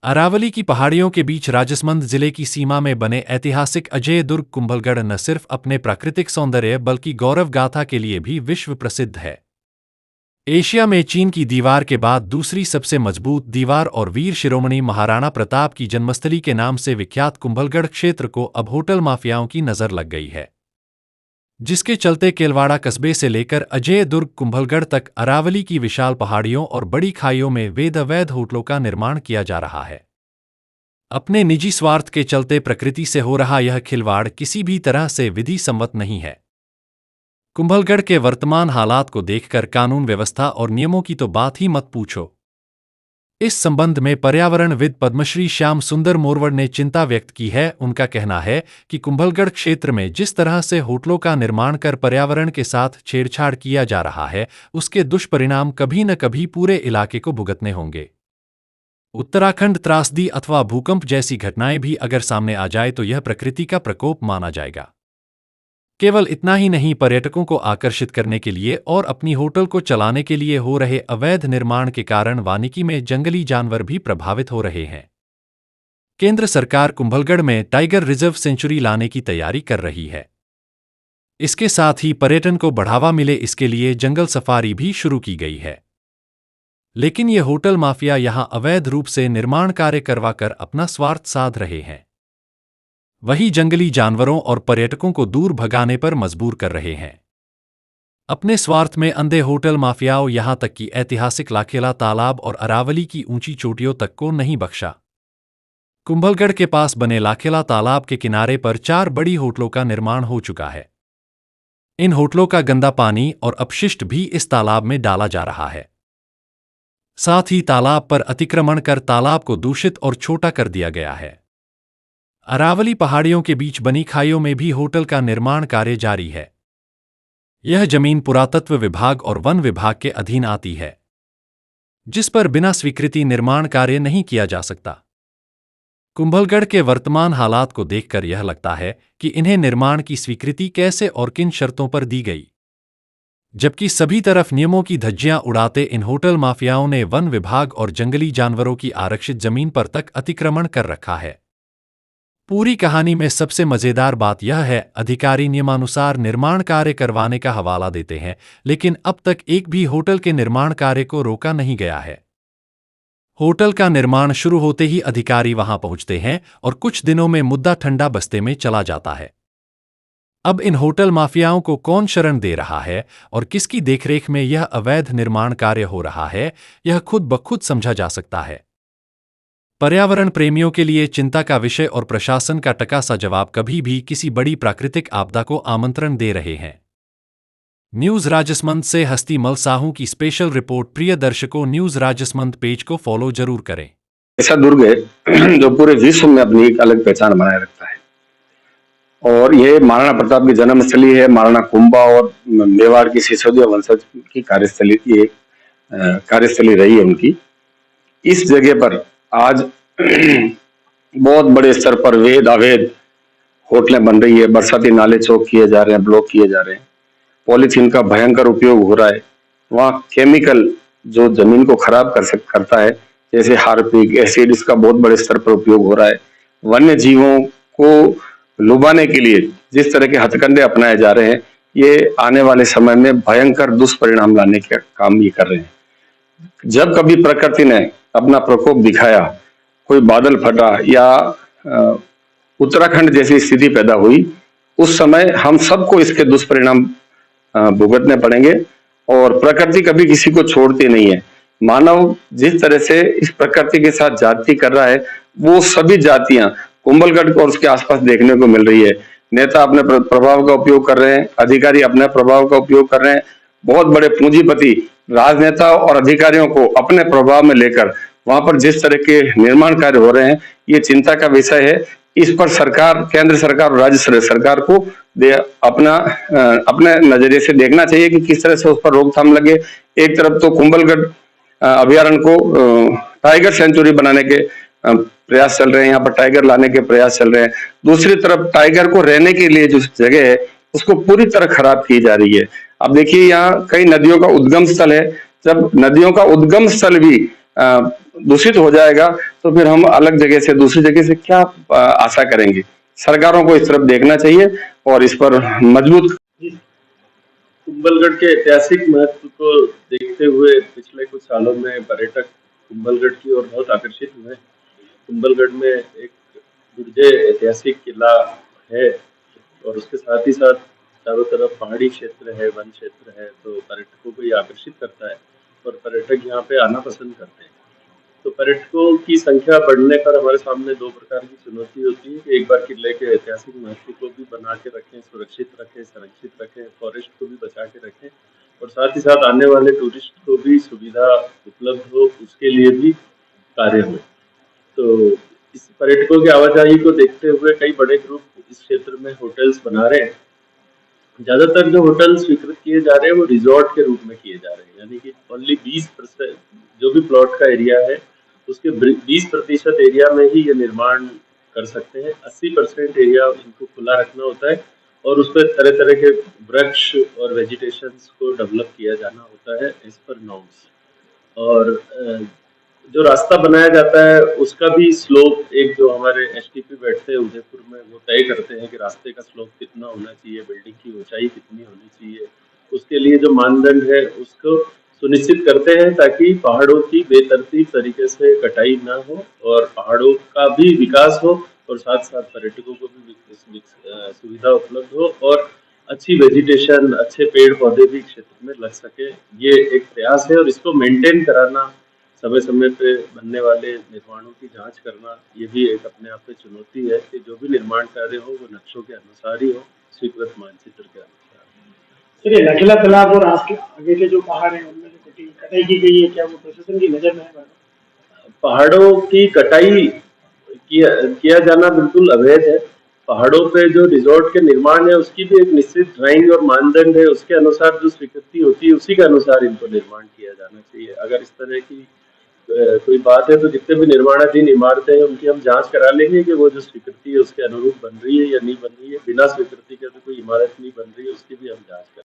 अरावली की पहाड़ियों के बीच राजसमंद जिले की सीमा में बने ऐतिहासिक अजय दुर्ग कुंभलगढ़ न सिर्फ अपने प्राकृतिक सौंदर्य बल्कि गौरव गाथा के लिए भी विश्व प्रसिद्ध है। एशिया में चीन की दीवार के बाद दूसरी सबसे मजबूत दीवार और वीर शिरोमणि महाराणा प्रताप की जन्मस्थली के नाम से विख्यात कुंभलगढ़ क्षेत्र को अब होटल माफियाओं की नजर लग गई है, जिसके चलते केलवाड़ा कस्बे से लेकर अजय दुर्ग कुंभलगढ़ तक अरावली की विशाल पहाड़ियों और बड़ी खाइयों में अवैध होटलों का निर्माण किया जा रहा है। अपने निजी स्वार्थ के चलते प्रकृति से हो रहा यह खिलवाड़ किसी भी तरह से विधि सम्मत नहीं है। कुंभलगढ़ के वर्तमान हालात को देखकर कानून व्यवस्था और नियमों की तो बात ही मत पूछो। इस संबंध में पर्यावरणविद पद्मश्री श्याम सुंदर मोरवड़ ने चिंता व्यक्त की है। उनका कहना है कि कुंभलगढ़ क्षेत्र में जिस तरह से होटलों का निर्माण कर पर्यावरण के साथ छेड़छाड़ किया जा रहा है, उसके दुष्परिणाम कभी न कभी पूरे इलाके को भुगतने होंगे। उत्तराखंड त्रासदी अथवा भूकंप जैसी घटनाएं भी अगर सामने आ जाए तो यह प्रकृति का प्रकोप माना जाएगा। केवल इतना ही नहीं, पर्यटकों को आकर्षित करने के लिए और अपनी होटल को चलाने के लिए हो रहे अवैध निर्माण के कारण वानिकी में जंगली जानवर भी प्रभावित हो रहे हैं। केंद्र सरकार कुंभलगढ़ में टाइगर रिजर्व सेंचुरी लाने की तैयारी कर रही है। इसके साथ ही पर्यटन को बढ़ावा मिले, इसके लिए जंगल सफारी भी शुरू की गई है। लेकिन ये होटल माफिया यहां अवैध रूप से निर्माण कार्य करवाकर अपना स्वार्थ साध रहे हैं। वही जंगली जानवरों और पर्यटकों को दूर भगाने पर मजबूर कर रहे हैं। अपने स्वार्थ में अंधे होटल माफियाओं यहां तक कि ऐतिहासिक लाखेला तालाब और अरावली की ऊंची चोटियों तक को नहीं बख्शा। कुंभलगढ़ के पास बने लाखेला तालाब के किनारे पर 4 बड़ी होटलों का निर्माण हो चुका है। इन होटलों का गंदा पानी और अपशिष्ट भी इस तालाब में डाला जा रहा है। साथ ही तालाब पर अतिक्रमण कर तालाब को दूषित और छोटा कर दिया गया है। अरावली पहाड़ियों के बीच बनी खाइयों में भी होटल का निर्माण कार्य जारी है। यह जमीन पुरातत्व विभाग और वन विभाग के अधीन आती है, जिस पर बिना स्वीकृति निर्माण कार्य नहीं किया जा सकता। कुंभलगढ़ के वर्तमान हालात को देखकर यह लगता है कि इन्हें निर्माण की स्वीकृति कैसे और किन शर्तों पर दी गई, जबकि सभी तरफ नियमों की धज्जियां उड़ाते इन होटल माफियाओं ने वन विभाग और जंगली जानवरों की आरक्षित जमीन पर तक अतिक्रमण कर रखा है। पूरी कहानी में सबसे मजेदार बात यह है, अधिकारी नियमानुसार निर्माण कार्य करवाने का हवाला देते हैं, लेकिन अब तक एक भी होटल के निर्माण कार्य को रोका नहीं गया है। होटल का निर्माण शुरू होते ही अधिकारी वहां पहुंचते हैं और कुछ दिनों में मुद्दा ठंडा बस्ते में चला जाता है। अब इन होटल माफियाओं को कौन शरण दे रहा है और किसकी देखरेख में यह अवैध निर्माण कार्य हो रहा है, यह खुद ब खुद समझा जा सकता है। पर्यावरण प्रेमियों के लिए चिंता का विषय और प्रशासन का टकासा जवाब कभी भी किसी बड़ी प्राकृतिक आपदा को आमंत्रण दे रहे हैं। न्यूज राजसमंद से हस्ती मल साहू की स्पेशल रिपोर्ट। प्रिय दर्शकों, न्यूज राजसमंद पेज को फॉलो जरूर करें। ऐसा दुर्ग है जो पूरे विश्व में अपनी एक अलग पहचान बनाए रखता है और ये महाराणा प्रताप की जन्मस्थली है। महाराणा कुंभा और मेवाड़ की सिसोदिया वंशज की कार्यस्थली रही है उनकी। इस जगह पर आज बहुत बड़े स्तर पर अवैध होटलें बन रही है। बरसाती नाले चौक किए जा रहे हैं, ब्लॉक किए जा रहे हैं। पॉलीथीन का भयंकर उपयोग हो रहा है। वहाँ केमिकल जो जमीन को खराब करता है, जैसे हार्पिक, एसिड, इसका बहुत बड़े स्तर पर उपयोग हो रहा है। वन्य जीवों को लुभाने के लिए जिस तरह के हथकंडे अपनाए जा रहे हैं, ये आने वाले समय में भयंकर दुष्परिणाम लाने के काम ये कर रहे हैं। जब कभी प्रकृति ने अपना प्रकोप दिखाया, कोई बादल फटा या उत्तराखंड जैसी स्थिति पैदा हुई, उस समय हम सबको इसके दुष्परिणाम भुगतने पड़ेंगे और प्रकृति कभी किसी को छोड़ती नहीं है। मानव जिस तरह से इस प्रकृति के साथ जाति कर रहा है, वो सभी जातियां कुंभलगढ़ और उसके आसपास देखने को मिल रही है। नेता अपने प्रभाव का उपयोग कर रहे हैं, अधिकारी अपने प्रभाव का उपयोग कर रहे हैं। बहुत बड़े पूंजीपति राजनेता और अधिकारियों को अपने प्रभाव में लेकर वहां पर जिस तरह के निर्माण कार्य हो रहे हैं, ये चिंता का विषय है। इस पर सरकार, केंद्र सरकार और राज्य सरकार को अपने नजरिए से देखना चाहिए कि किस तरह से उस पर रोकथाम लगे। एक तरफ तो कुंभलगढ़ अभयारण्य को टाइगर सेंचुरी बनाने के प्रयास चल रहे हैं, यहाँ पर टाइगर लाने के प्रयास चल रहे हैं। दूसरी तरफ टाइगर को रहने के लिए जो जगह है उसको पूरी तरह खराब की जा रही है। अब देखिए, यहाँ कई नदियों का उद्गम स्थल है। जब नदियों का उद्गम स्थल भी दूषित हो जाएगा तो फिर हम अलग जगह से दूसरी जगह से क्या आशा करेंगे। सरकारों को इस तरफ देखना चाहिए और इस पर मजबूत। कुंभलगढ़ के ऐतिहासिक महत्व को देखते हुए पिछले कुछ सालों में पर्यटक कुंभलगढ़ की ओर बहुत आकर्षित हुए। कुंभलगढ़ में एक दुर्जय ऐतिहासिक किला है और उसके साथ ही साथ चारों तरफ पहाड़ी क्षेत्र है, वन क्षेत्र है, तो पर्यटकों को ये आकर्षित करता है और पर्यटक यहाँ पे आना पसंद करते हैं। तो पर्यटकों की संख्या बढ़ने पर हमारे सामने दो प्रकार की चुनौती होती है कि एक बार किले के ऐतिहासिक महत्व को भी बना के रखें, सुरक्षित रखें, संरक्षित रखें, फॉरेस्ट को भी बचा के रखें और साथ ही साथ आने वाले टूरिस्ट को भी सुविधा उपलब्ध हो, उसके लिए भी कार्य हो। तो इस पर्यटकों की आवाजाही को देखते हुए कई बड़े ग्रुप इस क्षेत्र में होटल्स बना रहे हैं। ज्यादातर जो होटल स्वीकृत किए जा रहे हैं वो रिजॉर्ट के रूप में किए जा रहे हैं, यानी कि ओनली 20% जो भी प्लॉट का एरिया है उसके 20% एरिया में ही ये निर्माण कर सकते हैं। 80% एरिया इनको खुला रखना होता है और उस पर तरह तरह के वृक्ष और वेजिटेशंस को डेवलप किया जाना होता है एज पर नॉर्म्स। और जो रास्ता बनाया जाता है उसका भी स्लोप एक जो हमारे एसटीपी बैठते हैं उदयपुर में वो तय करते हैं कि रास्ते का स्लोप कितना होना चाहिए, बिल्डिंग की ऊंचाई कितनी होनी चाहिए। उसके लिए जो मानदंड है उसको सुनिश्चित करते हैं ताकि पहाड़ों की बेतरतीब तरीके से कटाई ना हो और पहाड़ों का भी विकास हो और साथ साथ पर्यटकों को भी सुविधा उपलब्ध हो और अच्छी वेजिटेशन, अच्छे पेड़ पौधे भी क्षेत्र में लग सके। ये एक प्रयास है और इसको मेंटेन कराना, समय समय पे बनने वाले निर्माणों की जांच करना, ये भी एक अपने आप में चुनौती है कि जो भी निर्माण कार्य हो वो नक्शों के अनुसार ही हो, स्वीकृत मानचित्र के अनुसार। चलिए, नकीला तालाब और आगे के जो पहाड़ हैं उनमें जो कटाई की गई है, क्या वो प्रशासन की नजर में है? पहाड़ों की कटाई किया जाना बिल्कुल अवैध है। पहाड़ों पे जो रिजॉर्ट के निर्माण है उसकी भी एक निश्चित ड्राइंग और मानदंड है, उसके अनुसार जो स्वीकृति होती है उसी के अनुसार इनको निर्माण किया जाना चाहिए। अगर इस तरह की कोई बात है तो जितने भी निर्माणाधीन इमारतें हैं उनकी हम जांच करा लेंगे कि वो जो स्वीकृति है उसके अनुरूप बन रही है या नहीं बन रही है। बिना स्वीकृति के तो कोई इमारत नहीं बन रही है, उसकी भी हम जांच करें।